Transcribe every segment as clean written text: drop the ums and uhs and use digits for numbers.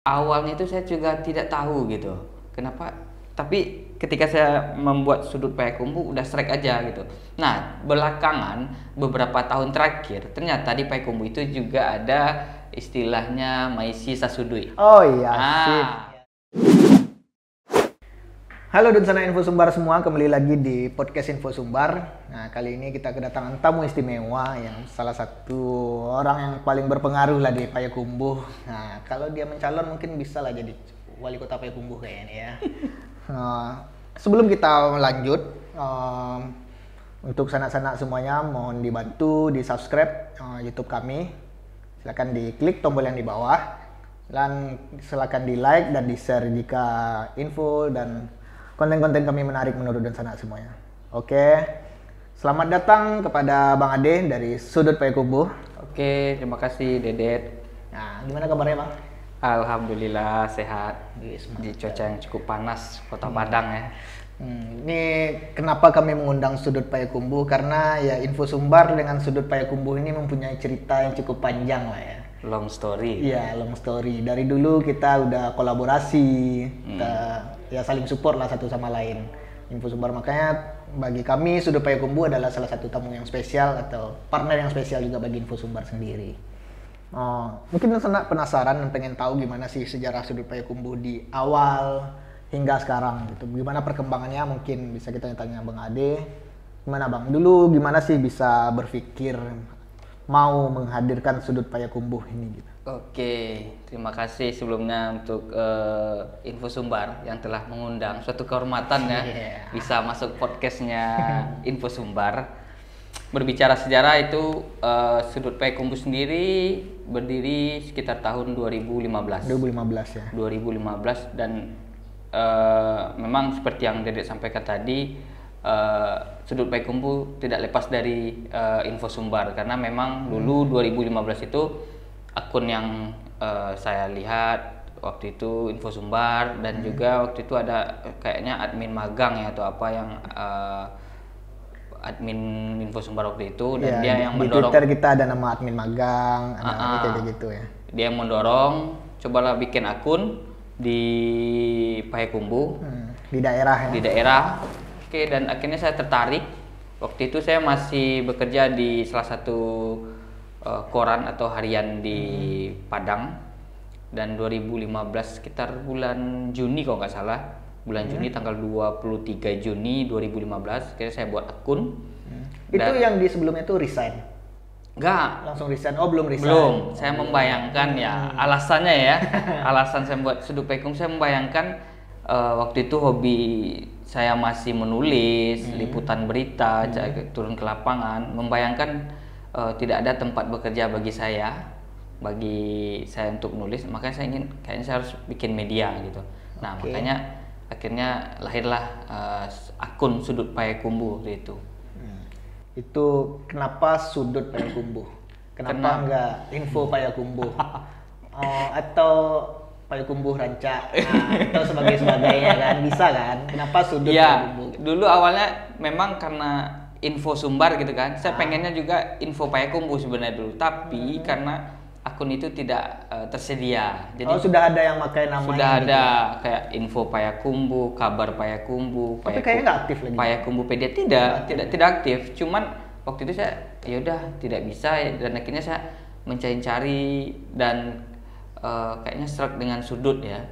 Awalnya itu saya juga tidak tahu gitu. Kenapa? Tapi ketika saya membuat sudut Payakumbuh udah strike aja gitu. Nah, belakangan beberapa tahun terakhir ternyata di Payakumbuh itu juga ada istilahnya Maisi Sasudui. Oh iya, sip. Ah, Halo Dunsana Info Sumbar semua, kembali lagi di podcast Info Sumbar. Nah, kali ini kita kedatangan tamu istimewa yang salah satu orang yang paling berpengaruh lah di Payakumbuh. Nah, kalau dia mencalon mungkin bisa lah jadi wali kota Payakumbuh kayaknya ya. Sebelum kita lanjut, untuk sanak-sanak semuanya mohon dibantu di subscribe YouTube kami. Silakan diklik tombol yang di bawah. Dan silakan di like dan di share jika info dan konten-konten kami menarik menurut dan sanak semuanya. Oke, selamat datang kepada Bang Ade dari Sudut Payakumbuh. oke, terima kasih Dedet. Nah, gimana kabarnya Bang? Alhamdulillah sehat Yes, di cuaca yang cukup panas Kota Padang ya. Ini kenapa kami mengundang Sudut Payakumbuh? Karena ya Info Sumbar dengan Sudut Payakumbuh ini mempunyai cerita yang cukup panjang lah ya. Long story. Iya, long story. Dari dulu kita udah kolaborasi, kita ya saling support lah satu sama lain. Info Sumbar, makanya bagi kami Sudut Payakumbuh adalah salah satu tamu yang spesial atau partner yang spesial juga bagi Info Sumbar sendiri. Mungkin Senak penasaran dan pengen tahu gimana sih sejarah Sudut Payakumbuh di awal hingga sekarang gitu. Gimana perkembangannya, mungkin bisa kita tanya Bang Ade. Gimana Bang? Dulu gimana sih bisa berpikir mau menghadirkan Sudut Payakumbuh ini gitu? Oke, terima kasih sebelumnya untuk Info Sumbar yang telah mengundang. Suatu kehormatan ya bisa masuk podcastnya Info Sumbar. Berbicara sejarah itu Sudut Payakumbuh sendiri berdiri sekitar tahun 2015. 2015 ya. 2015 dan memang seperti yang Dedek sampaikan tadi. Sudut Payakumbuh tidak lepas dari Info Sumbar karena memang dulu 2015 itu akun yang saya lihat waktu itu Info Sumbar dan juga waktu itu ada kayaknya admin magang ya atau apa yang admin Info Sumbar waktu itu dan Ya, dia yang di mendorong Twitter kita ada nama admin magang, ada kayak gitu ya. dia yang mendorong cobalah bikin akun di Payakumbuh Di daerah ya. di daerah. Oke, dan akhirnya saya tertarik. Waktu itu saya masih bekerja di salah satu koran atau harian di Padang. Dan 2015 sekitar bulan Juni kalau nggak salah. Bulan Juni tanggal 23 Juni 2015 akhirnya saya buat akun. Itu yang di sebelumnya itu resign. Enggak, Langsung resign. Oh, belum resign. belum. Saya membayangkan ya alasannya ya. Alasan saya buat Sudut Payakumbuh, saya membayangkan waktu itu hobi saya masih menulis liputan berita, turun ke lapangan, membayangkan tidak ada tempat bekerja bagi saya untuk menulis, makanya saya ingin kayaknya saya harus bikin media gitu. Nah, makanya akhirnya lahirlah akun Sudut Payakumbuh itu. Itu kenapa Sudut Payakumbuh? Kenapa enggak Info Payakumbuh? Atau Payakumbuh Rancak atau sebagainya kan, bisa kan? Kenapa Sudut Payakumbuh? Dulu awalnya memang karena Info Sumbar gitu kan, saya pengennya juga Info Payakumbuh sebenarnya dulu, tapi karena akun itu tidak tersedia. Jadi Sudah ada yang pakai namanya. sudah ada kayak Info Payakumbuh, Kabar Payakumbuh, Tapi kayaknya nggak aktif lagi. Payakumbuhpedia tidak aktif. Cuman waktu itu saya yaudah tidak bisa dan akhirnya saya mencari-cari dan kayaknya serak dengan sudut ya.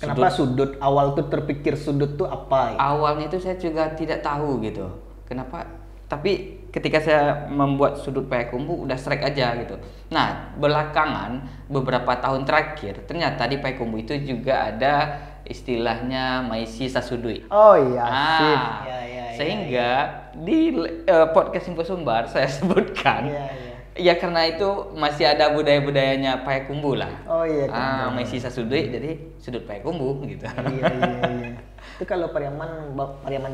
Kenapa sudut? Awal tuh terpikir sudut tuh apa ya? Awalnya itu saya juga tidak tahu gitu. Kenapa? Tapi ketika saya membuat Sudut Payakumbuh udah strike aja gitu. Nah, belakangan beberapa tahun terakhir ternyata di Payakumbuh itu juga ada istilahnya Maisi Sasudui. Oh iya, sip. Sehingga di podcast Info Sumbar saya sebutkan. Ya karena itu masih ada budaya-budayanya Payakumbuh lah. Oh iya. Maisi Sasudui jadi Sudut Payakumbuh gitu. Iya. Itu kalau Pariaman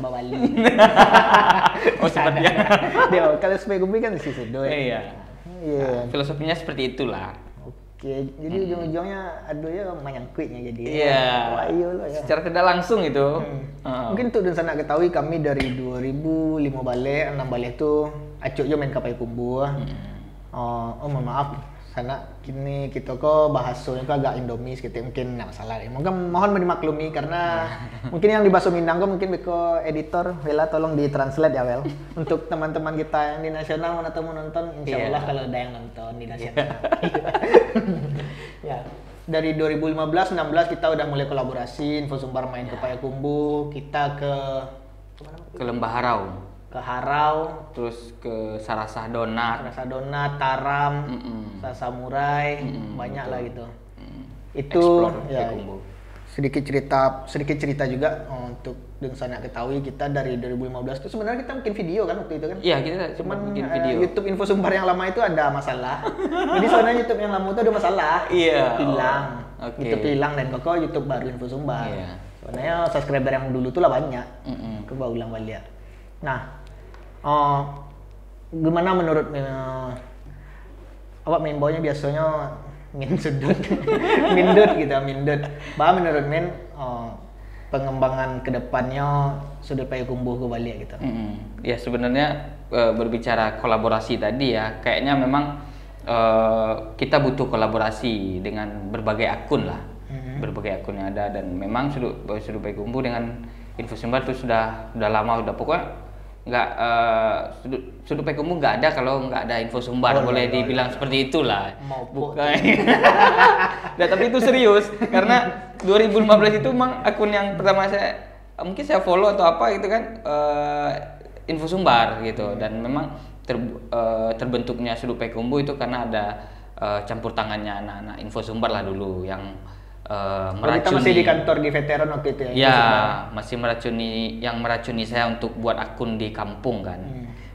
Bawali. Seperti Dia kalau Payakumbuh kan si Sudut. Iya. Filosofinya seperti itulah. Oke, jadi ujung-ujungnya aduhnya manyangkuitnya jadi. Iya. Wah, iya loh ya. Secara tidak langsung itu. Mungkin untuk dan sana ketahui kami dari 2005 balik, 6 balik tuh acuk jo main ke Payakumbuh. Mohon maaf sana kini kita kok bahasanya kok agak Indomis gitu mungkin nggak masalah ya. Mohon dimaklumi karena mungkin yang di Bahasa Minang kok mungkin beko editor Wela tolong ditranslate ya Wel untuk teman-teman kita yang di nasional mana tamu nonton insya Allah kalau ada yang nonton di nasional. Ya dari 2015-16 kita udah mulai kolaborasi Infosumbar main ke Payakumbuh kita ke Lembah Harau, terus ke Sarasah Donat, Taram, Sasamurai, banyak lah gitu. Itu ya sedikit cerita juga untuk dan saya ketahui kita dari 2015 itu sebenarnya kita bikin video kan waktu itu kan? Iya kita cuma bikin video. YouTube Infosumbar yang lama itu ada masalah. Jadi soalnya YouTube yang lama itu ada masalah. Iya. Hilang. Okay. YouTube hilang dan kok YouTube baru Infosumbar. Iya. Sebenarnya subscriber yang dulu tuh lah banyak. Coba ulang balik. Nah. Gimana menurut awak membaunya biasanya min sudut mindut gitu mindut bah menurut men pengembangan kedepannya sudut Payakumbuh ke balik gitu. Ya sebenarnya berbicara kolaborasi tadi ya kayaknya memang kita butuh kolaborasi dengan berbagai akun lah berbagai akun yang ada dan memang sudut Payakumbuh dengan Infosumbar itu sudah lama udah pokoknya nggak sudut Payakumbuh nggak ada kalau nggak ada Infosumbar boleh dibilang seperti itulah bukan nah, tapi itu serius karena 2015 itu memang akun yang pertama mungkin saya follow atau apa gitu kan Infosumbar gitu dan memang terbentuknya sudut Payakumbuh itu karena ada campur tangannya anak-anak Infosumbar lah dulu yang meracuni. Kita masih di kantor di veteran waktu itu ya? Ya, masih meracuni saya untuk buat akun di kampung kan,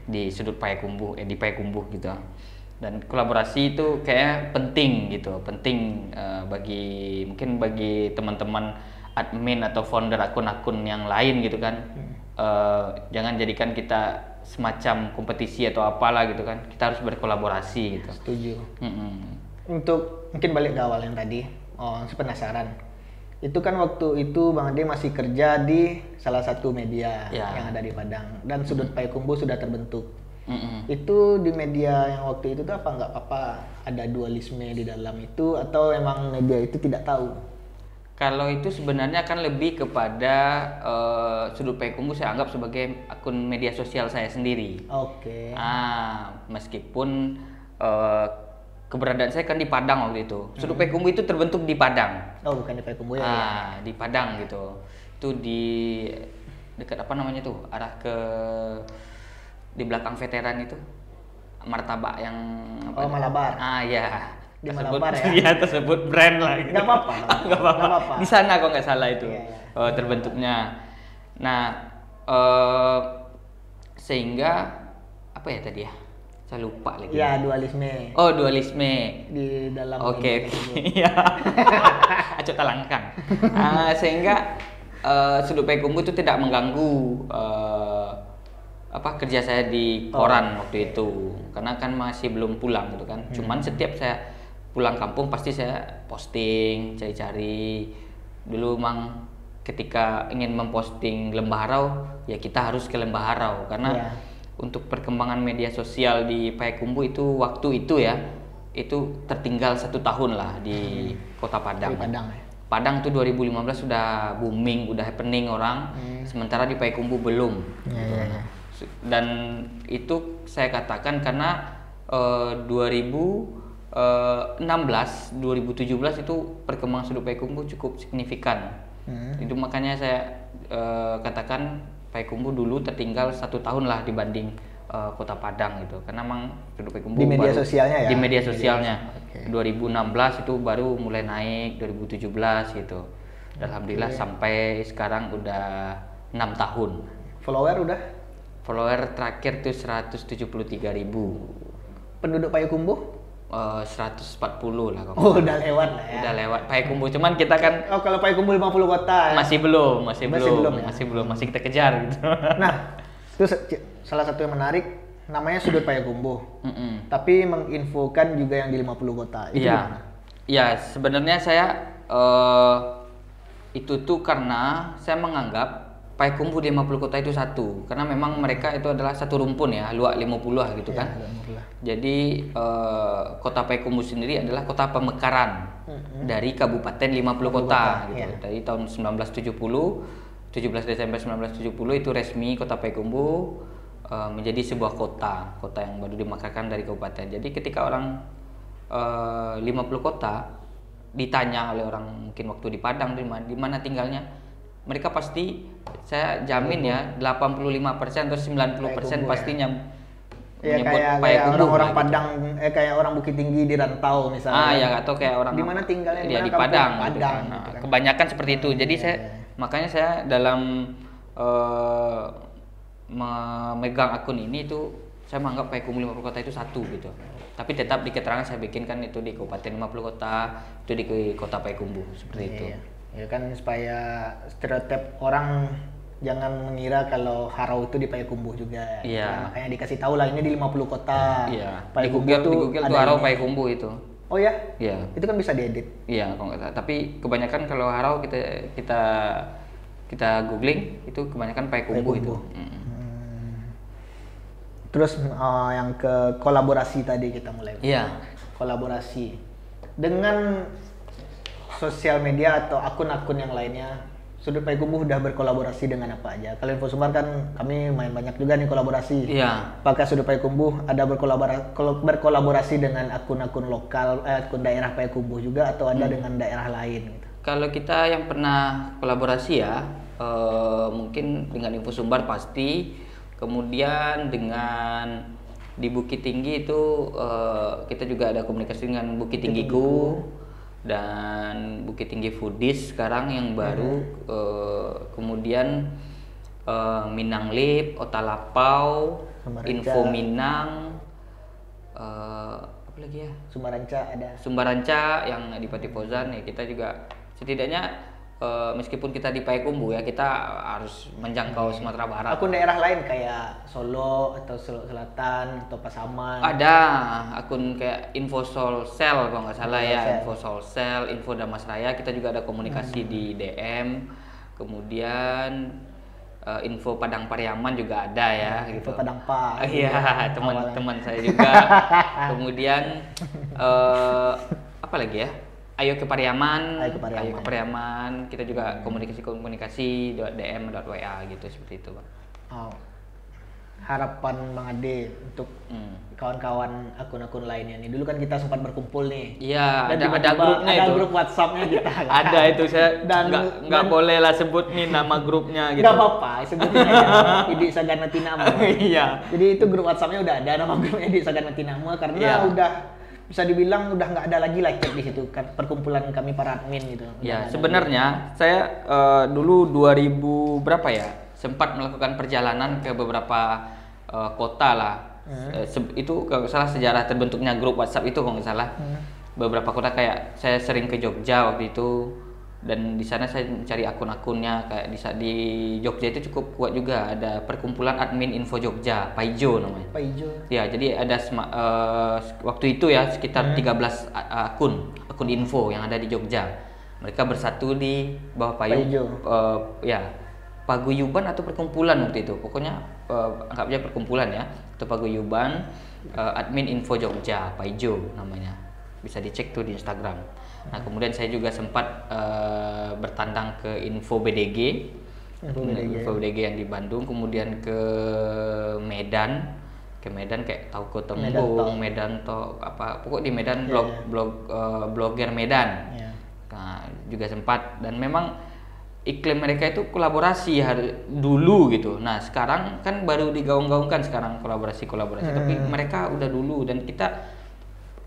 di sudut Payakumbuh, di Payakumbuh gitu. Dan kolaborasi itu kayak penting gitu, penting bagi teman-teman admin atau founder akun-akun yang lain gitu kan. Jangan jadikan kita semacam kompetisi atau apalah gitu kan. Kita harus berkolaborasi gitu. Setuju. Untuk mungkin balik ke awal yang tadi. Penasaran. Itu kan waktu itu Bang Ade masih kerja di salah satu media yang ada di Padang dan sudut Payakumbuh sudah terbentuk. Itu di media yang waktu itu tuh nggak apa ada dualisme di dalam itu atau emang media itu tidak tahu? Kalau itu sebenarnya kan lebih kepada sudut Payakumbuh saya anggap sebagai akun media sosial saya sendiri. Oke. Meskipun keberadaan saya kan di Padang waktu itu. Sudut Payakumbuh itu terbentuk di Padang. Oh, bukan di Payakumbuh ya? Di Padang gitu. Itu di dekat apa namanya tuh? Arah ke di belakang veteran itu. Martabak yang apa? Malabar. Ya. Di Malabar ya? Iya, tersebut brand lah gitu. Nggak apa-apa. Di sana kok nggak salah itu. Iya. Terbentuknya. Nah, sehingga apa ya tadi ya? Saya lupa lagi. Ya, dualisme. Oh, dualisme. Di dalam Oke. Iya. Acok talangkan. Sehingga sudut Payakumbuh itu tidak mengganggu kerja saya di koran waktu itu. Karena kan masih belum pulang gitu kan. Cuman setiap saya pulang kampung pasti saya posting, cari-cari. Dulu emang ketika ingin memposting Lembah Harau, ya kita harus ke Lembah Harau karena untuk perkembangan media sosial di Payakumbuh itu waktu itu ya itu tertinggal 1 tahun lah di Kota Padang. Padang tuh 2015 sudah booming, udah happening orang, sementara di Payakumbuh belum. Dan itu saya katakan karena 2016, 2017 itu perkembangan sudut Payakumbuh cukup signifikan. Itu makanya saya katakan Payakumbuh dulu tertinggal 1 tahun lah dibanding Kota Padang gitu karena memang sudut Payakumbuh di media sosialnya ya? Di media sosialnya 2016 itu baru mulai naik 2017 gitu. Alhamdulillah sampai sekarang udah 6 tahun. Follower terakhir tuh 173.000. Penduduk Payakumbuh? 140 lah. Udah lewat lah ya. Udah lewat Payakumbuh, cuman kita kan kalau Payakumbuh 50 kota ya? Masih belum, masih kita kejar gitu. Nah, itu salah satu yang menarik namanya sudut Payakumbuh. Tapi menginfokan juga yang di 50 kota. Itu gimana? Iya, sebenarnya saya itu tuh karena saya menganggap Payakumbuh di 50 kota itu satu, karena memang mereka itu adalah satu rumpun ya, luak 50 lah gitu kan. Jadi kota Payakumbuh sendiri adalah kota pemekaran dari kabupaten 50 kota gitu. Dari tahun 1970, 17 Desember 1970 itu resmi kota Payakumbuh menjadi sebuah kota yang baru dimekarkan dari kabupaten. Jadi ketika orang 50 kota ditanya oleh orang mungkin waktu di Padang di mana tinggalnya, mereka pasti, saya jamin ya 85% atau 90% pastinya menyebut Payakumbuh. Orang Padang, kayak orang Bukit Tinggi di rantau misalnya. Ya, atau kayak orang di mana tinggalnya di Padang. Padang gitu kan. Nah, kebanyakan seperti itu. Jadi makanya saya dalam memegang akun ini itu saya menganggap Payakumbuh 50 kota itu satu gitu. Tapi tetap di keterangan saya bikinkan itu di kabupaten 50 kota, itu di kota Payakumbuh seperti itu. Ya kan supaya stereotip orang jangan mengira kalau Harau itu di Payakumbuh juga. Iya. Makanya dikasih tahu lah ini di 50 kota. Iya. Payakumbuh di Google tuh Harau Payakumbuh itu. Oh ya? Iya. Itu kan bisa diedit. Iya, kalau nggak salah. Tapi kebanyakan kalau Harau kita googling itu kebanyakan Payakumbuh itu. Terus yang ke kolaborasi tadi kita mulai. Iya. Kolaborasi dengan sosial media atau akun-akun yang lainnya. Sudut Payakumbuh udah berkolaborasi dengan apa aja? Kalau Info Sumbar kan kami main banyak juga nih kolaborasi. Iya. Apakah Sudut Payakumbuh ada berkolaborasi dengan akun-akun lokal, akun daerah Payakumbuh juga atau ada dengan daerah lain? Gitu? Kalau kita yang pernah kolaborasi ya, mungkin dengan Info Sumbar pasti. Kemudian dengan di Bukit Tinggi itu kita juga ada komunikasi dengan Bukit Tinggiku dan Bukit Tinggi Foodies sekarang yang baru. Kemudian Minang Lip, Otalapau, Info Minang, apa lagi ya? Sumbaranca ada. Sumbaranca yang di Pati Pozan ya, kita juga setidaknya meskipun kita di Payakumbuh ya, kita harus menjangkau Sumatera Barat. Akun daerah lain kayak Solo atau Solo Selatan atau Pasaman. Ada akun kayak Info Solsel kalau nggak salah ya, Info Solsel, Info Damas Raya, kita juga ada komunikasi di DM. Kemudian Info Padang Pariaman juga ada ya. Info gitu. Padang Pa. Iya, teman-teman saya juga. Kemudian apa lagi ya? Ayo ke Pariaman, kita juga komunikasi DM, WA gitu seperti itu, Bang. Harapan Bang Ade untuk kawan-kawan akun-akun lainnya nih. Dulu kan kita sempat berkumpul nih. Iya, ada grupnya itu. Ada grup WhatsApp-nya kita. Ada itu, saya nggak boleh lah sebut nih nama grupnya gitu. Nggak apa-apa, sebutin aja. Idi Sagana Tinama. Iya. Jadi itu grup WhatsApp-nya udah ada nama grupnya Idi Sagana Tinama karena udah bisa dibilang udah nggak ada lagi chat di situ kan, perkumpulan kami para admin gitu. Ya sebenarnya saya dulu 2000 berapa ya sempat melakukan perjalanan ke beberapa kota lah. Itu kalau nggak salah sejarah terbentuknya grup WhatsApp itu kalau nggak salah. Beberapa kota kayak saya sering ke Jogja waktu itu, dan di sana saya mencari akun-akunnya kayak di Jogja itu cukup kuat juga, ada perkumpulan admin Info Jogja, Paijo namanya. Paijo. Ya, jadi ada waktu itu ya sekitar 13 akun info yang ada di Jogja. Mereka bersatu di bawah Paijo. Ya, paguyuban atau perkumpulan waktu itu. Pokoknya anggap aja perkumpulan ya, atau paguyuban admin Info Jogja, Paijo namanya. Bisa dicek tuh di Instagram. Nah, kemudian saya juga sempat bertandang ke Info BDG yang di Bandung, kemudian ke Medan kayak Tauko Tembung, Medan toh apa, pokok di Medan blogger Medan. Nah, juga sempat, dan memang iklim mereka itu kolaborasi dulu gitu. Nah, sekarang kan baru digaung-gaungkan sekarang kolaborasi, tapi mereka udah dulu, dan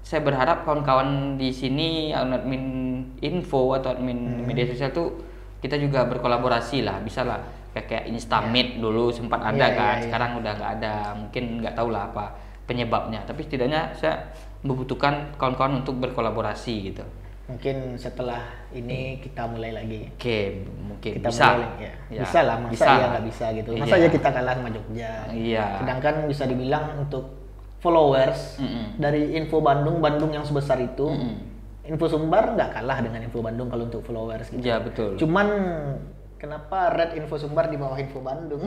saya berharap kawan-kawan di sini admin info atau admin media sosial tuh kita juga berkolaborasi lah, bisa lah kayak Instamit dulu sempat ada kan. Sekarang udah nggak ada, mungkin nggak tahu lah apa penyebabnya, tapi setidaknya saya membutuhkan kawan-kawan untuk berkolaborasi gitu. Mungkin setelah ini kita mulai lagi. Oke, mungkin kita bisa. Ya. Bisa lah, masa ya nggak bisa gitu. Masa aja kita kalah sama Jogja. Sedangkan bisa dibilang untuk followers dari Info Bandung yang sebesar itu, Info Sumbar nggak kalah dengan Info Bandung kalau untuk followers gitu. Iya, betul. Cuman Kenapa Red Info Sumbar di bawah Info Bandung?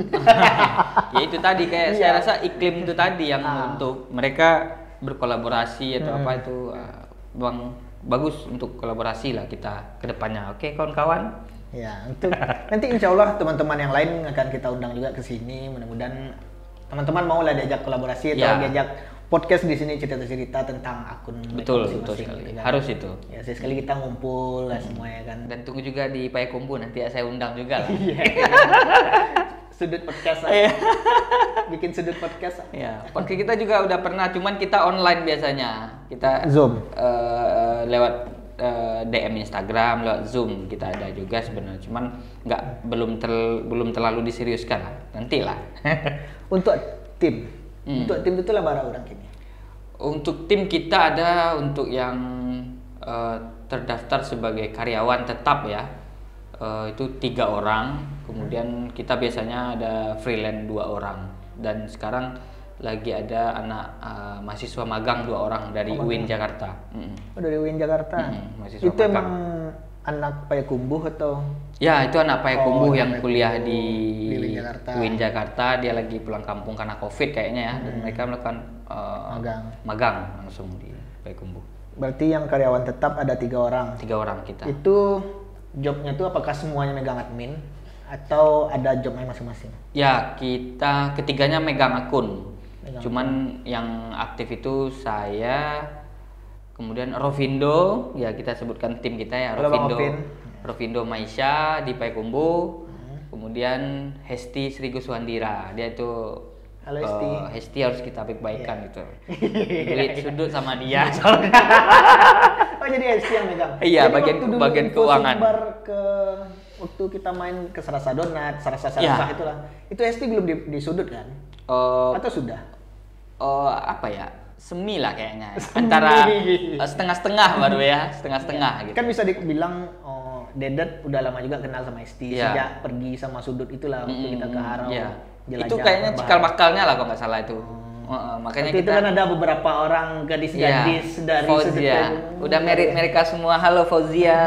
Ya itu tadi kayak saya Iya. rasa iklim itu tadi yang untuk mereka berkolaborasi atau apa itu bang bagus untuk kolaborasi lah kita ke depannya. Oke kawan-kawan. Ya, untuk nanti insya Allah teman-teman yang lain akan kita undang juga ke sini. Mudah-mudahan teman-teman mau lah diajak kolaborasi atau Ya. diajak podcast di sini cerita-cerita tentang akun mereka Betul masing-masing, sekali. gitu kan. Harus itu. Ya, sekali kita ngumpul lah semua ya kan. Dan tunggu juga di Payakumbuh nanti ya saya undang juga lah. Iya. Sudut podcast lah. Iya. Bikin sudut podcast. Ya, podcast kita juga udah pernah, cuman kita online biasanya. Kita Zoom. Lewat DM Instagram, lewat Zoom kita ada juga sebenarnya. Cuman belum terlalu diseriuskan lah. Nantilah. Untuk tim. Untuk tim itu lah bara orang kini. Untuk tim kita ada untuk yang terdaftar sebagai karyawan tetap ya. Itu 3 orang, kemudian kita biasanya ada freelance 2 orang, dan sekarang lagi ada anak mahasiswa magang 2 orang dari UIN Jakarta. Oh, dari UIN Jakarta. Mahasiswa Itu magang. emang anak Payakumbuh atau Ya itu anak Payakumbuh yang anak kuliah Payakumbuh di UIN Jakarta. UIN Jakarta. Dia lagi pulang kampung karena COVID kayaknya ya, dan mereka melakukan magang langsung di Payakumbuh. berarti yang karyawan tetap ada 3 orang. 3 orang kita. Itu jobnya tuh apakah semuanya megang admin atau ada jobnya masing-masing? Ya, kita ketiganya megang akun. Megang Cuman yang aktif itu saya, kemudian Rovindo, ya kita sebutkan tim kita ya, Halo, Bang Rovindo. Ovin. Rovindo Maisha di Payakumbuh. Kemudian Hesti Sri Guswandira. Dia itu Halo, Hesti. Hesti harus kita baik-baikan gitu. Duit sudut sama dia. Oh, jadi SC yang megang. Iya, Jadi bagian- waktu dulu bagian Info keuangan. Sumbar waktu kita main ke Sarasa Donat, Sarasa Iya. itulah. Itu ST belum di sudut kan? Eh, Atau sudah? apa ya? Semi lah kayaknya. Antara setengah-setengah baru ya, setengah-setengah gitu. Kan bisa dibilang Dedet udah lama juga kenal sama ST Iya. sejak pergi sama sudut itulah waktu kita ke Harau. Iya. jelajah Itu kayaknya Barbara. cikal bakalnya lah kalau nggak salah itu. Makanya Waktu itu kita kan ada beberapa orang gadis-gadis dari sudut Fauzia. Payakumbuh. Udah merit mereka semua. Halo Fauzia,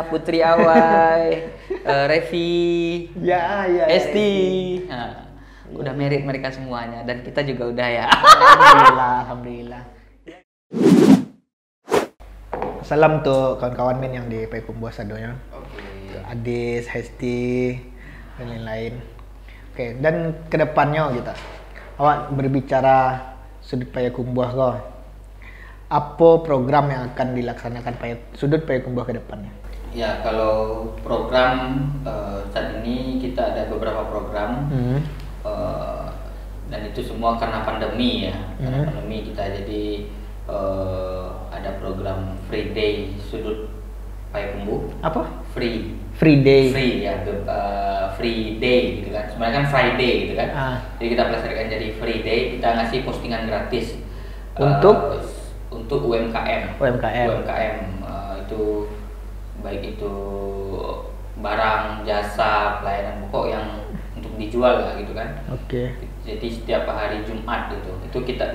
Putri Awai, Revi, Ya, ya. Esti. Nah, udah merit mereka semuanya, dan kita juga udah ya. Alhamdulillah, alhamdulillah. Salam tuh kawan-kawan men yang di Payakumbuh Sadonya. Adis, Hesti, dan lain-lain. Oke, dan kedepannya gitu. Awak berbicara sudut Payakumbuh kok. Apa program yang akan dilaksanakan sudut Payakumbuh ke depannya? Ya, kalau program saat ini kita ada beberapa program. Dan itu semua karena pandemi ya. Karena pandemi kita jadi ada program Free Day Sudut Payakumbuh. Apa? Free Day. Free ya, Free Day gitu kan. Sebenarnya kan Friday gitu kan. Jadi kita pelestarikan jadi Free Day. Kita ngasih postingan gratis untuk UMKM. UMKM itu baik itu barang, jasa, pelayanan pokok yang untuk dijual lah gitu kan. Oke. Jadi setiap hari Jumat gitu. Itu kita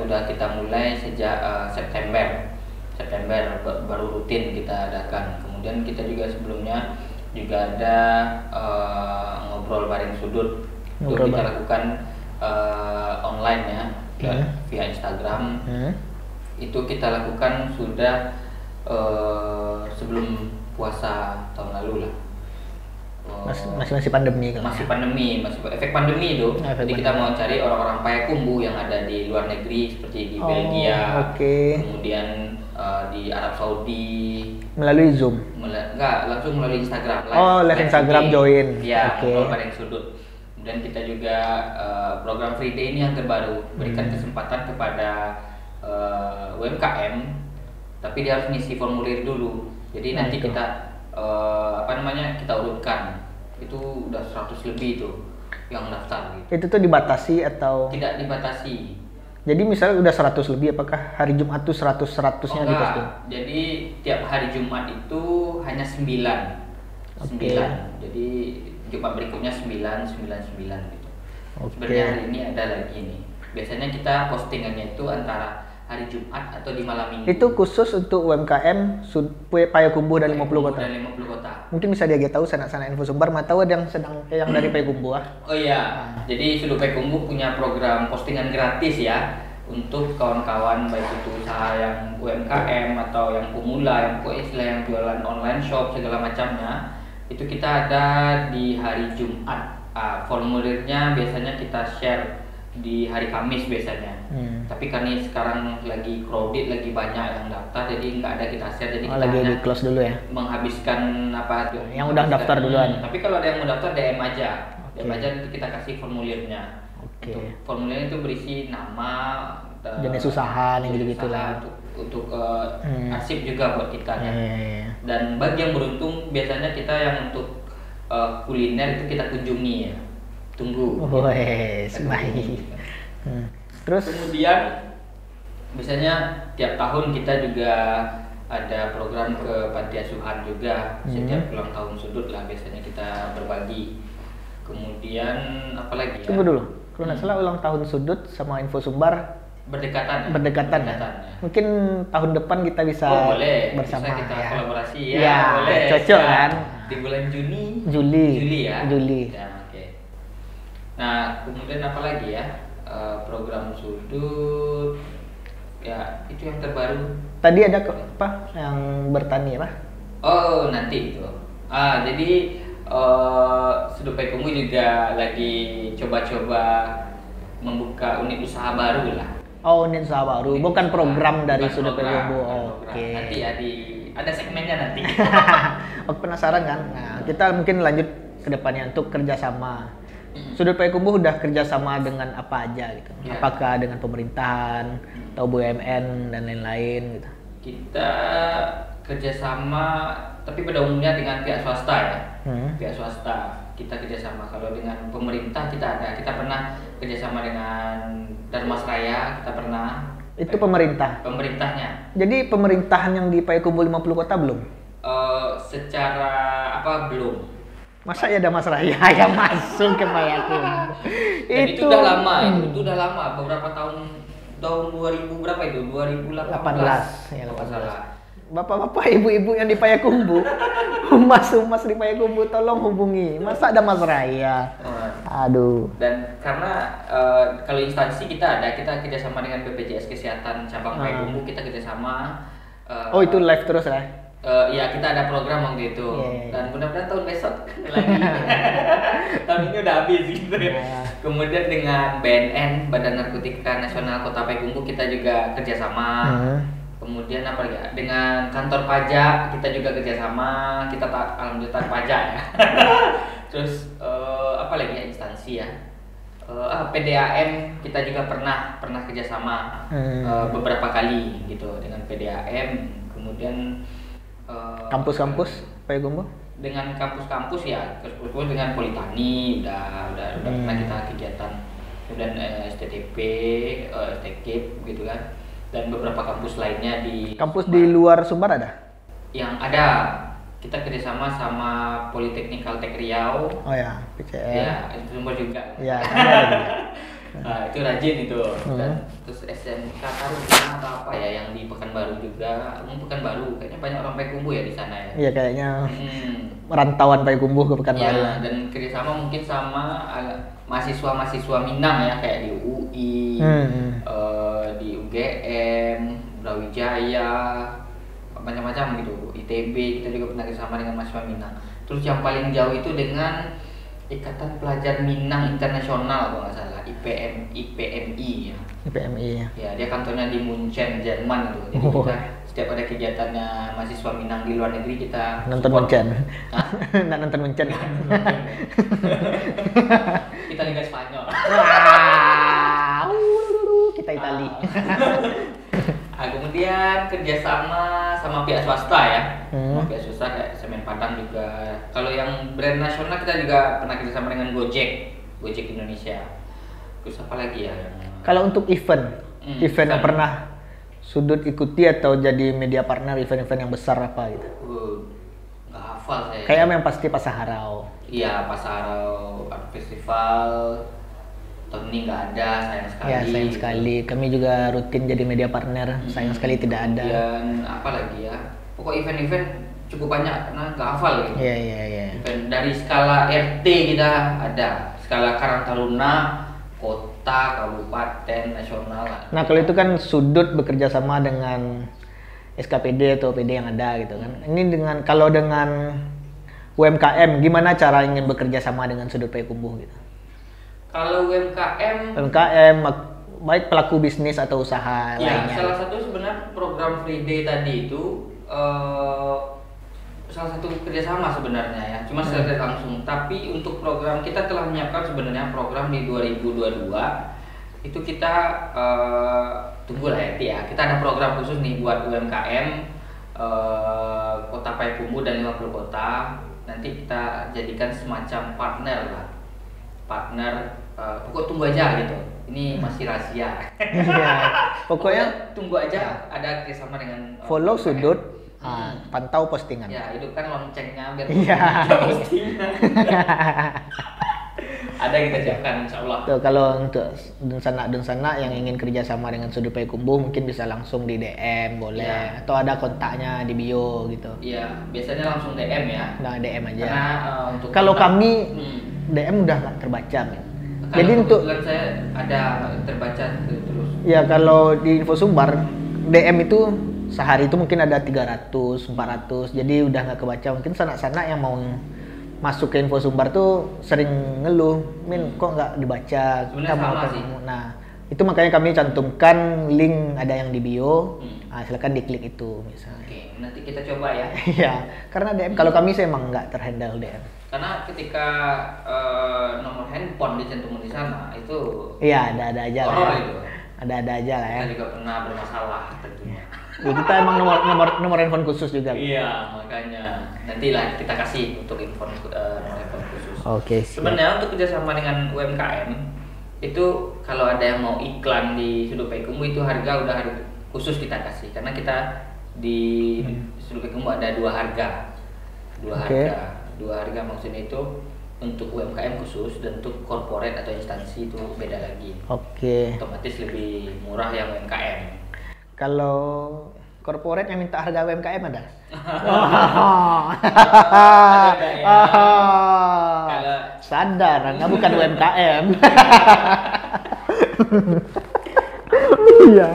mulai sejak September baru rutin kita adakan. Kemudian kita juga sebelumnya juga ada ngobrol bareng sudut. Itu kita lakukan online ya via Instagram. Itu kita lakukan sudah sebelum puasa tahun lalu lah. Masih pandemi kan? Masih pandemi, masih efek pandemi itu. Jadi kita mau cari orang-orang Payakumbuh yang ada di luar negeri seperti di Belgia, kemudian di Arab Saudi. Melalui Zoom? Enggak, langsung melalui Instagram. Live Instagram join. Ya, bareng sudut. Dan kita juga program Free Day ini yang terbaru, berikan kesempatan kepada UMKM, tapi dia harus ngisi formulir dulu. Jadi nanti kita kita urutkan. Itu udah 100 lebih itu yang daftar gitu. Itu tuh dibatasi atau? Tidak dibatasi. Jadi misalnya udah 100 lebih, apakah hari Jumat tuh 100-100-nya diposting? Jadi tiap hari Jumat itu hanya 9. 9. Jadi Jumat berikutnya 9 gitu. Sebenarnya hari ini ada lagi nih. Biasanya kita postingannya itu antara hari Jumat atau di malam minggu. Itu khusus untuk UMKM Payakumbuh dan 50 kota. Dan 50 kota. Mungkin bisa dia tahu sana-sana info sumber, tahu ada yang sedang yang dari Payakumbuh. Oh iya, jadi Sudut Payakumbuh punya program postingan gratis ya untuk kawan-kawan baik itu usaha yang UMKM atau yang pemula, yang istilah yang jualan online shop segala macamnya. Itu kita ada di hari Jumat. Formulirnya biasanya kita share di hari Kamis biasanya. Tapi karena sekarang lagi crowded, lagi banyak yang daftar, jadi nggak ada kita share. Jadi kita lagi hanya di close dulu ya. menghabiskan apa tuh? Yang udah daftar duluan. Tapi kalau ada yang mau daftar DM aja. DM aja nanti kita kasih formulirnya. Untuk formulirnya itu berisi nama, jenis usaha yang gitu-gitu lah. Untuk arsip juga buat kita kan. Dan bagi yang beruntung biasanya kita yang untuk kuliner itu kita kunjungi ya. Tunggu. Wes, baik. Terus kemudian biasanya tiap tahun kita juga ada program ke panti asuhan juga. Setiap ulang tahun Sudut lah biasanya kita berbagi. Kemudian apa lagi ya? Tunggu dulu. Kalau nggak salah ulang tahun Sudut sama Info Sumbar berdekatan ya? Mungkin tahun depan kita bisa bersama bisa kita ya. Kolaborasi ya boleh. Cocok kan? Di bulan Juli ya. Juli. Ya, oke. Nah, kemudian apa lagi ya? Program Sudut. Ya, itu yang terbaru. Tadi ada apa? Yang bertani apa? Oh, nanti itu. Jadi Sudut Payakumbuh juga lagi coba-coba membuka unit usaha baru lah. Oh, unit usaha baru, bukan program dari Sudut Payakumbuh. Payakumbuh. Oke. Nanti ya ada segmennya nanti. Aku penasaran kan. Nah, kita mungkin lanjut ke depannya untuk kerjasama. Sudut Payakumbuh udah kerjasama dengan apa aja gitu? Ya. Apakah dengan pemerintahan atau BUMN dan lain-lain gitu? Kita kerjasama, tapi pada umumnya dengan pihak swasta ya. Pihak swasta kita kerjasama. Kalau dengan pemerintah kita pernah kerjasama dengan Dharmasraya, kita pernah. Itu pemerintah. Pemerintahnya. Jadi pemerintahan yang di Payakumbuh 50 kota belum? Secara apa belum? Masa ya Dharmasraya yang masuk ke Payakumbuh? Dan itu udah lama, itu udah lama, beberapa tahun 2000 berapa itu? 2018. Ya, 18. Bapak-bapak, ibu-ibu yang di Payakumbuh, humas-humas di Payakumbuh, tolong hubungi. Masa ada Mas Raya? Aduh. Dan karena kalau instansi kita kerjasama dengan BPJS Kesehatan cabang Payakumbuh, kita kerjasama. Itu live terus ya? Ya kita ada program waktu itu. Dan mudah-mudahan tahun besok lagi. Tahun ini udah habis gitu ya. Kemudian dengan BNN, Badan Narkotika Nasional Kota Payakumbuh, kita juga kerjasama. Kemudian apa lagi? Dengan kantor pajak kita juga kerjasama. Kita alhamdulillah taat pajak ya. Terus apa lagi ya instansi ya? PDAM kita juga pernah kerjasama beberapa kali gitu dengan PDAM. Kemudian kampus-kampus Payakumbuh? Dengan kampus-kampus ya, dengan Politani udah pernah kita kegiatan. Kemudian STTP, STKIP gitu kan. Dan beberapa kampus lainnya di kampus di luar Sumbar ada? Yang ada, kita kerjasama sama Politeknik Kaltek Riau. Oh ya, PCN. Ya, itu Sumbar juga. Ya, ada. Nah, itu rajin itu. Dan terus SMK Taruna atau apa ya yang di Pekanbaru juga. Pekanbaru kayaknya banyak orang Payakumbuh ya di sana ya. Iya, kayaknya rantauan Payakumbuh ke Pekanbaru. Ya, dan kerjasama mungkin sama mahasiswa Minang ya, kayak di UI, di UGM, Brawijaya, macam-macam gitu, ITB, kita juga pernah kerjasama dengan mahasiswa Minang. Terus yang paling jauh itu dengan Ikatan Pelajar Minang Internasional kalau nggak salah, IPMI ya. IPMI ya. Ya, dia kantornya di Munchen, Jerman itu. Jadi kita setiap ada kegiatannya mahasiswa Minang di luar negeri kita nonton Munchen. Nggak nonton Munchen. Kita Liga Spanyol. Kita Itali. Kemudian kerjasama sama pihak swasta ya, sama pihak swasta kayak Semen Padang juga. Kalau yang brand nasional kita juga pernah kerjasama dengan Gojek Indonesia. Terus apa lagi ya? Kalau untuk event yang pernah Sudut ikuti atau jadi media partner event-event yang besar apa gitu? Nggak hafal saya. Kayak yang pasti Pasaharau. Iya, Pasaharau Art Festival. tahun ini nggak ada, sayang sekali. Ya sayang sekali. Kami juga rutin jadi media partner, sayang sekali tidak ada. Dan apa lagi ya? Pokok event-event cukup banyak karena nggak hafal gitu. Iya. Event dari skala RT kita ada, skala Karang Taruna, kota, kabupaten, nasional. Nah kalau itu kan sudut bekerja sama dengan SKPD atau PD yang ada gitu kan. Ini kalau dengan UMKM, gimana cara ingin bekerja sama dengan sudut Payakumbuh gitu? Kalau UMKM, baik pelaku bisnis atau usaha ya, lainnya. salah satu sebenarnya program Free Day tadi itu salah satu kerjasama sebenarnya ya, cuma secara langsung. Tapi untuk program kita telah menyiapkan sebenarnya program di 2022 itu kita tunggu lah ya. Kita ada program khusus nih buat UMKM Kota Payakumbuh dan 50 kota. Nanti kita jadikan semacam partner. Pokok tunggu aja gitu. Ini masih rahasia. Iya. Pokoknya tunggu aja. Ada kerjasama dengan follow sudut, pantau postingan. Ya, hidupkan loncengnya biar Iya. postingan. Ada kita siapkan insya Allah. Tuh, kalau untuk dunsana yang ingin kerjasama dengan sudut Payakumbuh mungkin bisa langsung di DM boleh, Ya. atau ada kontaknya di bio gitu. Iya, biasanya langsung DM ya. Nah DM aja. Karena untuk Kalau kontak- kami DM udah nggak terbaca, men. Karena Jadi untuk kebetulan saya ada terbaca terus. ya kalau di Info Sumbar DM itu sehari itu mungkin ada 300, 400. Jadi udah nggak kebaca. Mungkin sanak-sanak yang mau masuk ke Info Sumbar tuh sering ngeluh, Min kok nggak dibaca. Sebenarnya Kita mau sama sih. ketemu. Nah itu makanya kami cantumkan link ada yang di bio. Hmm. Silakan diklik itu misalnya. Oke, nanti kita coba ya. Iya, karena DM kalau kami sih emang nggak terhandle DM. Karena ketika nomor handphone dicantumin di sana itu Iya, ada aja lah. horor Ya. itu. Ada aja lah ya. Kita juga pernah bermasalah tentunya. Ya, kita emang nomor handphone khusus juga. Iya, makanya nantilah kita kasih untuk nomor handphone khusus. Oke. Siap. Sebenarnya untuk kerjasama dengan UMKM itu kalau ada yang mau iklan di Sudut Payakumbuh itu harga khusus kita kasih, karena kita di Sudut Payakumbuh ada dua harga. Dua harga maksudnya itu untuk UMKM khusus dan untuk corporate atau instansi itu beda lagi. Oke. Otomatis lebih murah yang UMKM. Kalau corporate yang minta harga UMKM ada? Ada ya. Kalau Sadar, Anda bukan UMKM. Iya.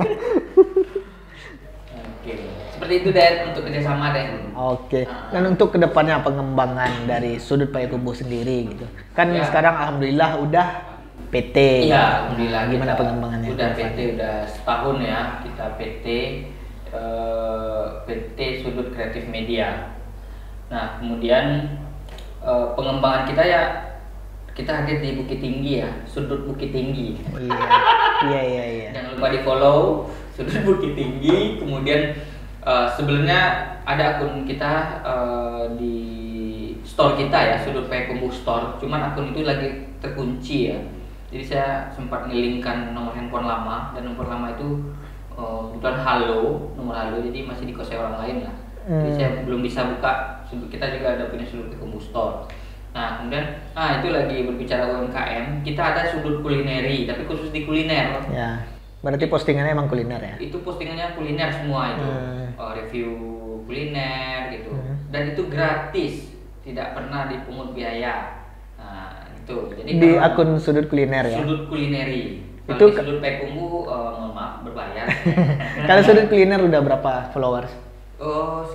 Oke, seperti itu Den untuk kerjasama Den. Oke. Dan untuk kedepannya pengembangan dari sudut Payakumbuh sendiri gitu. Kan Ya. sekarang alhamdulillah udah PT. Iya, alhamdulillah. Gimana kita pengembangannya? Udah ke depan? PT udah setahun ya kita PT Sudut Kreatif Media. Nah kemudian pengembangan kita ya kita hadir di Bukit Tinggi ya, Sudut Bukit Tinggi. Iya. Jangan lupa di follow Sudut Bukit Tinggi. Kemudian sebenarnya ada akun kita di store kita ya, Sudut Payakumbuh Store. Cuman akun itu lagi terkunci ya. Jadi saya sempat ngelingkan nomor handphone lama, dan nomor lama itu kebetulan nomor halo, jadi masih dikuasai orang lain lah. Jadi saya belum bisa buka. Kita juga ada punya Sudut Payakumbuh Store. Nah kemudian itu lagi berbicara UMKM, kita ada sudut kulineri tapi khusus di kuliner. Ya. Berarti postingannya emang kuliner ya? Itu postingannya kuliner semua itu, review kuliner gitu, dan itu gratis, tidak pernah dipungut biaya. Nah itu. Jadi Di kalau akun sudut kuliner ya? sudut kulineri. Itu Kalau di Sudut Payakumbuh, mohon maaf berbayar. Kalau sudut kuliner udah berapa followers?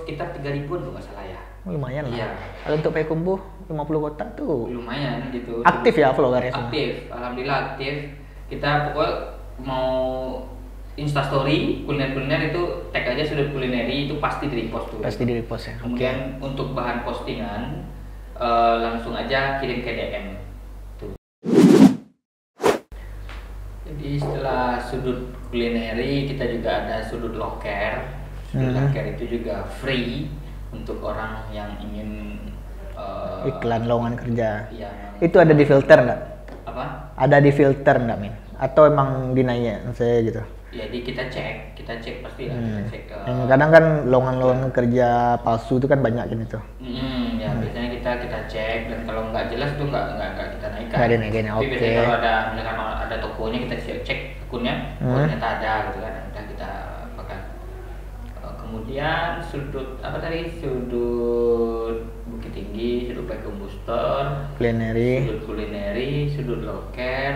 Sekitar 3.000-an tuh nggak salah ya. Lumayan lah. Iya. Kalau untuk Payakumbuh 50 kota tuh Lumayan gitu. aktif ya followernya semua? Aktif, alhamdulillah aktif. Kita pokoknya mau instastory kuliner itu tag aja Sudut Kulineri, itu pasti di repost tuh. Pasti di repost ya? Kemudian untuk bahan postingan langsung aja kirim ke DM tuh. Jadi setelah Sudut Kulineri kita juga ada Sudut Loker. Sudut Loker itu juga free untuk orang yang ingin Iklan lowongan kerja. Iya. Itu ada di filter nggak? Apa? Ada di filter nggak, Min? Atau emang dinaiknya saya gitu? Jadi kita cek pasti lah, kita cek. Yang kadang kan lowongan kerja palsu itu kan banyak gitu. Ya biasanya kita kita cek, dan kalau nggak jelas itu nggak kita naikkan. Nggak dinaikin, Tapi oke. biasanya kalau ada misalkan ada tokonya kita cek akunnya, oh ternyata ada gitu kan, udah kita apakan. Kemudian sudut apa tadi, sudut Bukit Tinggi, sudut Payakumbuh Booster, Kulineri. sudut kulineri, sudut loker,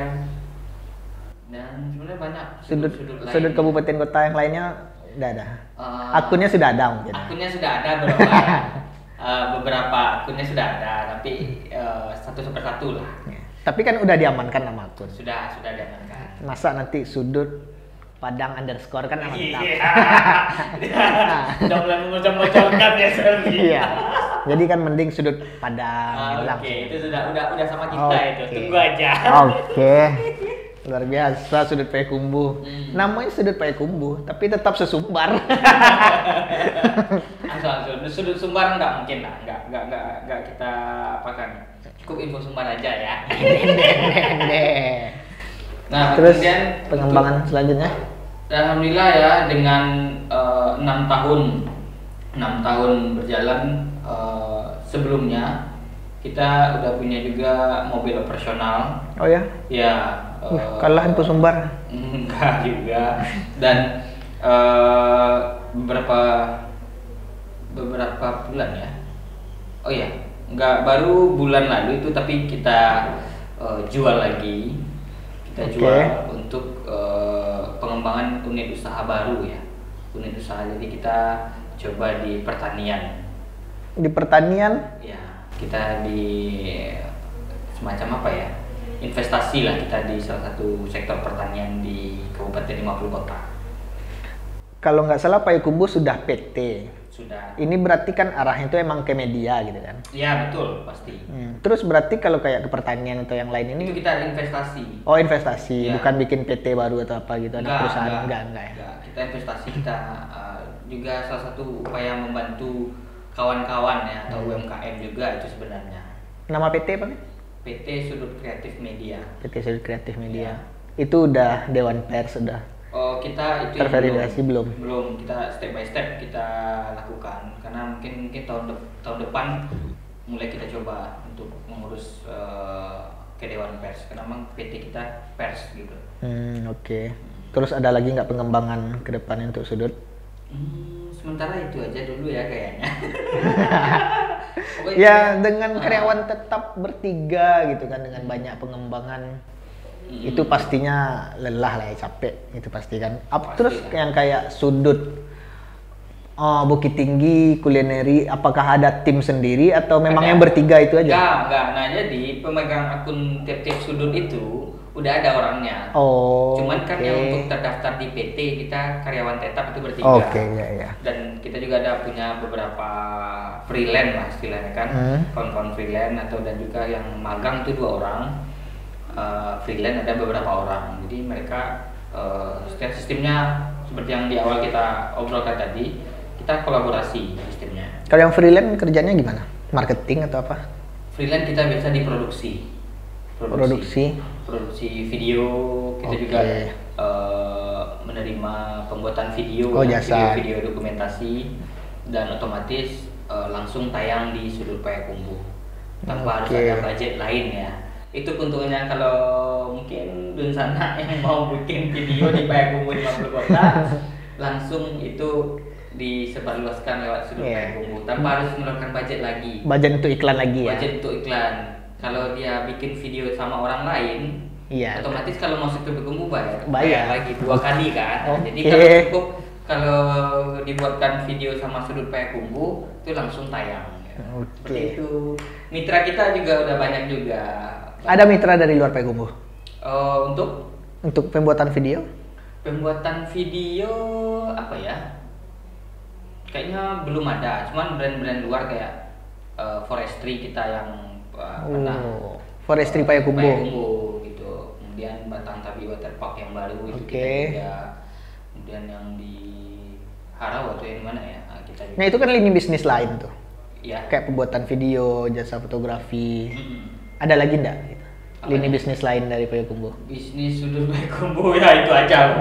dan sebenarnya banyak Sudut lain. kabupaten kota yang lainnya udah ada. Eh, Akunnya sudah ada mungkin. Akunnya sudah ada beberapa, beberapa akunnya sudah ada, tapi satu sepersatu lah. Ya. Tapi kan udah diamankan nama akun. Sudah diamankan. Masa nanti sudut Padang underscore kan nama tetap. Udah mulai memocok-mocokkan ya Selvi. Iya. Jadi kan mending sudut Padang Oke, langsung. itu udah sama kita itu. Oke. Tunggu aja. Oke. Luar biasa sudut Payakumbuh. Namanya sudut Payakumbuh, tapi tetap sesumbar. Langsung sudut Sumbar enggak mungkin lah, enggak kita apakan. Cukup info Sumbar aja ya. Nah, Terus kemudian pengembangan selanjutnya? Alhamdulillah ya, dengan 6 tahun berjalan, sebelumnya kita udah punya juga mobil operasional. Oh ya? Ya, Kalah info sumbar. enggak juga. Dan beberapa bulan ya. Oh ya, enggak, baru bulan lalu itu, tapi kita jual lagi. Kita jual untuk pengembangan unit usaha baru ya. Unit usaha, jadi kita coba di pertanian. Di pertanian? Ya, kita di semacam apa ya? Investasi lah kita di salah satu sektor pertanian di Kabupaten 50 Kota. Kalau nggak salah Payakumbuh sudah PT. Sudah. Ini berarti kan arahnya itu emang ke media gitu kan? Ya betul, pasti. Terus berarti kalau kayak ke pertanian atau yang lain ini? Itu kita investasi. Oh investasi, Ya. bukan bikin PT baru atau apa gitu, ada perusahaan enggak ya? Enggak. Kita investasi, kita juga salah satu upaya membantu kawan-kawan ya, atau UMKM juga itu sebenarnya. Nama PT apa nih? PT Sudut Kreatif Media. PT Sudut Kreatif Media. Ya. Itu udah Dewan Pers sudah Oh, kita itu terverifikasi belum? Belum, kita step by step kita lakukan, karena mungkin tahun depan mulai kita coba untuk mengurus ke Dewan Pers, karena memang PT kita pers gitu. Oke. Terus ada lagi nggak pengembangan ke depannya untuk sudut? Sementara itu aja dulu ya kayaknya. Pokoknya Ya dengan karyawan tetap bertiga gitu kan, dengan banyak pengembangan itu pastinya lelah lah ya, capek itu pasti kan. Terus yang kayak sudut Bukit Tinggi, kulineri, apakah ada tim sendiri atau memang yang bertiga itu aja? Enggak. Nah, jadi pemegang akun tiap-tiap sudut itu udah ada orangnya. Oh. Cuman kan yang untuk terdaftar di PT kita karyawan tetap itu bertiga. Oke, ya. Dan kita juga ada punya beberapa freelance lah istilahnya kan, kawan-kawan freelance atau dan juga yang magang itu 2 orang. Freelance ada beberapa orang. Jadi mereka setiap sistemnya seperti yang di awal kita obrolkan tadi, kita kolaborasi sistemnya. Kalau yang freelance kerjanya gimana? Marketing atau apa? Freelance kita biasa di produksi video. Kita juga menerima pembuatan video, jasa. video dokumentasi, dan otomatis langsung tayang di Sudut Payakumbuh tanpa harus ada budget lain ya. Itu keuntungannya kalau mungkin Dunsana yang mau bikin video di Payakumbuh 50 Kota, langsung itu disebarluaskan lewat Sudut Payakumbuh tanpa harus mengeluarkan budget lagi. Budget untuk iklan lagi ya? Budget untuk iklan. Kalau dia bikin video sama orang lain, otomatis kalau masuk ke Payakumbuh bayar lagi 2 kali kan. Jadi kalau cukup kalau dibuatkan video sama Sudut Payakumbuh itu langsung tayang. Seperti itu. Mitra kita juga udah banyak juga. Ada mitra dari luar Payakumbuh? Untuk pembuatan video? Pembuatan video apa ya? Kayaknya belum ada. Cuman brand-brand luar kayak Forestry kita yang Forestry Payakumbuh gitu. Kemudian Batang Tabi Waterpark yang baru itu kita juga. Kemudian yang di Harau atau yang mana ya? Kita juga. Nah itu kan lini bisnis lain tuh. Ya. Kayak pembuatan video, jasa fotografi. Ada lagi enggak? Lini bisnis lain dari Payakumbuh? Bisnis Sudut Payakumbuh ya itu aja.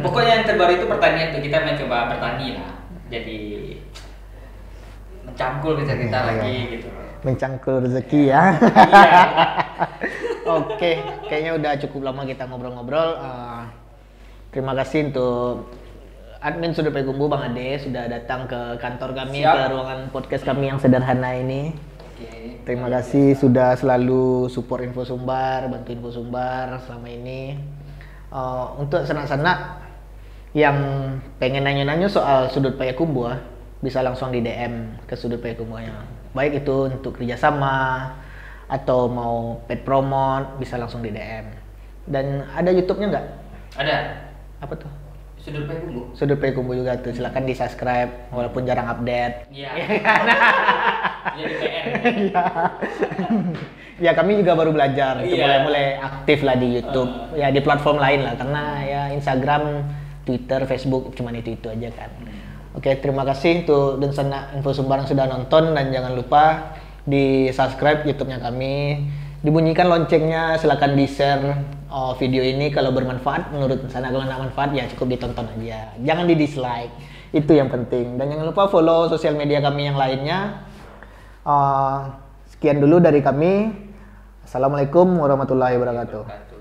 Pokoknya yang terbaru itu pertanian tuh, kita mencoba bertani lah. Jadi mencangkul kita lagi gitu. mencangkul rezeki ya. Iya. Oke, kayaknya udah cukup lama kita ngobrol-ngobrol. Terima kasih untuk admin Sudut Payakumbuh Bang Ade sudah datang ke kantor kami, Siap. ke ruangan podcast kami yang sederhana ini. Oke. Terima kasih sudah selalu support Info Sumbar, bantu Info Sumbar selama ini. Untuk sanak-sanak yang pengen nanya-nanya soal Sudut Payakumbuh, bisa langsung di DM ke Sudut Payakumbuhnya. Baik itu untuk kerjasama atau mau pet promote, bisa langsung di DM. Dan ada YouTube-nya nggak? Ada. Apa tuh? Sudut Payakumbuh. Sudut Payakumbuh juga tuh, silakan di subscribe walaupun jarang update. Iya. Jadi PR. Ya kami juga baru belajar, Iya. mulai aktif lah di YouTube, ya di platform lain lah, karena ya Instagram, Twitter, Facebook cuma itu aja kan. Oke, terima kasih untuk dan sanak Info Sumbar yang sudah nonton, dan jangan lupa di subscribe YouTube-nya kami, dibunyikan loncengnya, silakan di share video ini kalau bermanfaat menurut sana. Kalau nggak manfaat ya cukup ditonton aja, jangan di dislike, itu yang penting. Dan jangan lupa follow sosial media kami yang lainnya. Sekian dulu dari kami. Assalamualaikum warahmatullahi wabarakatuh.